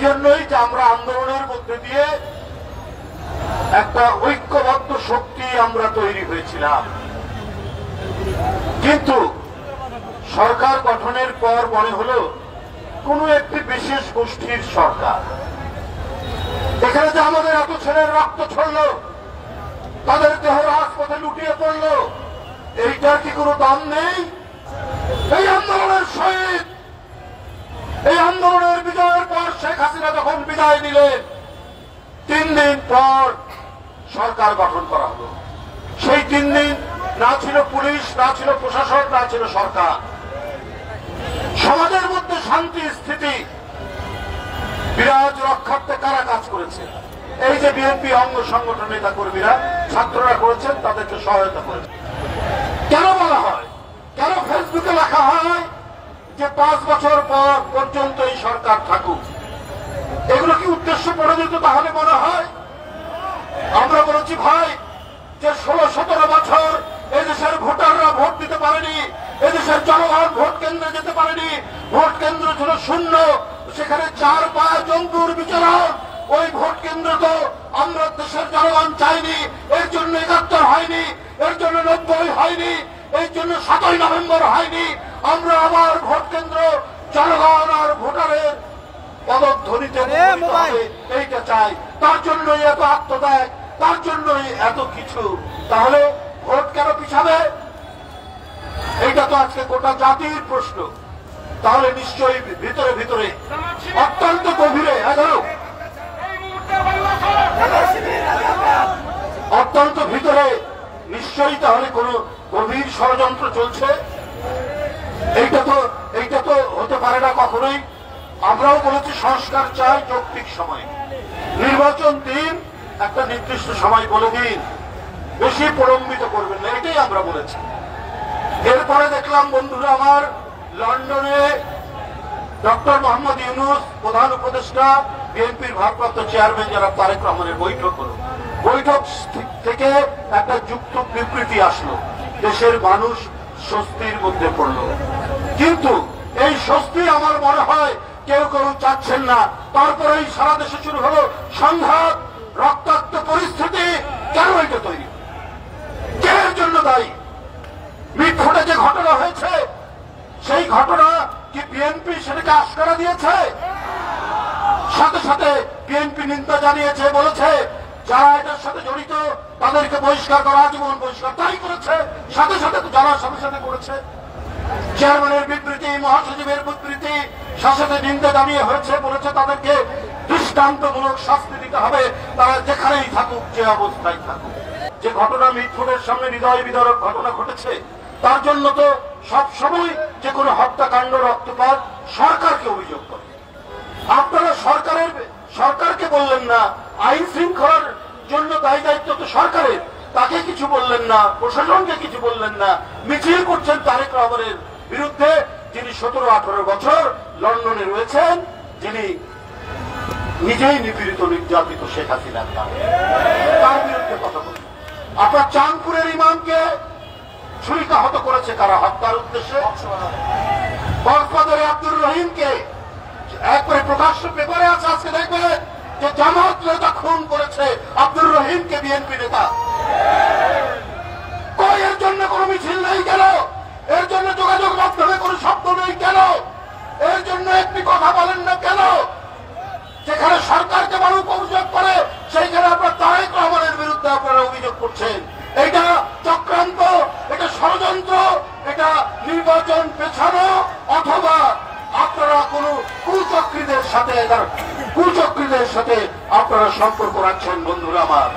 জন্যই যে আমরা আন্দোলনের মধ্যে দিয়ে একটা ঐক্যবদ্ধ শক্তি আমরা তৈরি হয়েছিলাম। কিন্তু সরকার গঠনের পর মনে হলো কোন একটি বিশেষ গোষ্ঠীর সরকার। এখানে যে আমাদের এত ছেলের রক্ত ছড়লো, তাদের দেহ রাজপথে লুটিয়ে পড়লো, এইটার কি কোনো দাম নেই? এই আন্দোলনের শহীদ, এই আন্দোলনের বিজয়ের পর শেখ হাসিনা যখন বিদায় নিলেন, 3 দিন পর সরকার গঠন করা হলো। সেই 3 দিন না ছিল পুলিশ, না ছিল প্রশাসন, না ছিল সরকার। সমাজের মধ্যে শান্তি স্থিতি বিরাজ রক্ষার্থে কারা কাজ করেছে? এই যে বিএনপি অঙ্গ সংগঠন নেতা কর্মীরা, ছাত্ররা করেছেন, তাদেরকে সহায়তা করেছে। কেন বলা হয়, কেন ফেসবুকে লেখা হয় যে 5 বছর পর পর্যন্ত এই সরকার থাকুক? এগুলো কি উদ্দেশ্য পড়ে যেত? তাহলে মনে হয় আমরা বলেছি ভাই যে 16-17 বছর এদেশের ভোটাররা ভোট দিতে পারেনি, এদেশের জনগণ ভোট কেন্দ্রে যেতে পারেনি, ভোট কেন্দ্র ছিল শূন্য, সেখানে 4 পায়ে জন্তুর বিচরণ। ওই ভোট কেন্দ্র তো আমরা দেশের জনগণ চাইনি, এর জন্য 71 হয়নি, এর জন্য 90 হয়নি, এর জন্য 7ই নভেম্বর হয়নি। আমরা আবার ভোট কেন্দ্র জনগণ আর ভোটারের পদধ্বনিতে এইটা চাই। তার জন্যই এত আত্মত্যাগ, তার জন্যই এত কিছু। তাহলে ভোট কেন পিছাবে? এইটা তো আজকে গোটা জাতির প্রশ্ন। তাহলে নিশ্চয়ই ভিতরে ভিতরে অত্যন্ত গভীরে অত্যন্ত ভিতরে নিশ্চয়ই তাহলে কোন গভীর ষড়যন্ত্র চলছে। এইটা তো হতে পারে না কখনোই। আমরাও বলেছি সংস্কার চাই যৌক্তিক সময়, নির্বাচন দিন, একটা নির্দিষ্ট সময় বলে দিন, বেশি প্রলম্বিত করবেন না, এটাই আমরা বলেছি। এরপরে দেখলাম বন্ধুরা আমার, লন্ডনে ডক্টর মোহাম্মদ ইউনূস প্রধান উপদেষ্টা, বিএনপির ভারপ্রাপ্ত চেয়ারম্যান জনাব তারেক রহমানের বৈঠক হলো। বৈঠক থেকে একটা যুক্ত বিবৃতি আসলো, দেশের মানুষ স্বস্তির মধ্যে পড়ল। কিন্তু এই স্বস্তি আমার মনে হয় কেউ কেউ চাচ্ছেন না। তারপরেই সারা দেশে শুরু হলো সংঘাত, রক্তাক্ত পরিস্থিতি। কেন এটা তৈরি? কে এর জন্য দায়ী? মিটফোটে যে ঘটনা হয়েছে, সেই ঘটনা কি বিএনপি সেটাকে আস্কারা দিয়েছে? সাথে সাথে বিএনপি নিন্দা জানিয়েছে, বলেছে যারা এটার সাথে জড়িত তাদেরকে বহিষ্কার করা, আজীবন বহিষ্কার। তাই করেছে, সাথে সাথে যারা সাথে সাথে করেছে। চেয়ারম্যানের বিবৃতি, মহাসচিবের বিবৃতি সাথে নিন্দা জানিয়ে হয়েছে, বলেছে তাদেরকে দৃষ্টান্তমূলক শাস্তি দিতে হবে, তারা যেখানেই থাকুক, যে অবস্থায় থাকুক। যে ঘটনা মিটফোটের সামনে হৃদয় বিদারক ঘটনা ঘটেছে, তার জন্য তো সবসময় যে কোনো হত্যাকাণ্ড, রক্তপাত সরকারকে অভিযোগ করে। আপনারা সরকারকে বললেন না, আইন শৃঙ্খলার জন্য দায়ী দায়িত্ব তো সরকারের, তাকে কিছু বললেন না, প্রশাসনকে কিছু বললেন না। মিছিল করছেন তারেক রহমানের বিরুদ্ধে, যিনি 17-18 বছর লন্ডনে রয়েছেন, যিনি নিজেই নিপীড়িত নির্যাতিত শেখ হাসিনার নামে, তার বিরুদ্ধে কথা বলছেন। আপনার চাঁদপুরের ইমামকে ছুরিকাহত করেছে কারা? হত্যার উদ্দেশ্যে। কক্সবাজারে আব্দুর রহিমকে একবারে প্রকাশ্য পেপারে আছে, আজকে দেখবেন যে জামাত নেতা খুন করেছে আব্দুর রহিমকে, বিএনপি নেতা। কই এর জন্য কোনো মিছিল নেই কেন? এর জন্য যোগাযোগ মাধ্যমে কোনো শব্দ নেই কেন? এর জন্য একটি কথা বলেন না কেন? যেখানে সরকারকে মানুষ অভিযোগ করে, সেইখানে আপনার তারেক রহমানের বিরুদ্ধে আপনারা অভিযোগ করছেন। এটা চক্রান্ত, এটা ষড়যন্ত্র, এটা নির্বাচন পেছানো, অথবা আপনারা কোন কুচক্রীদের সাথে আপনারা সম্পর্ক রাখছেন। বন্ধুরা আমার,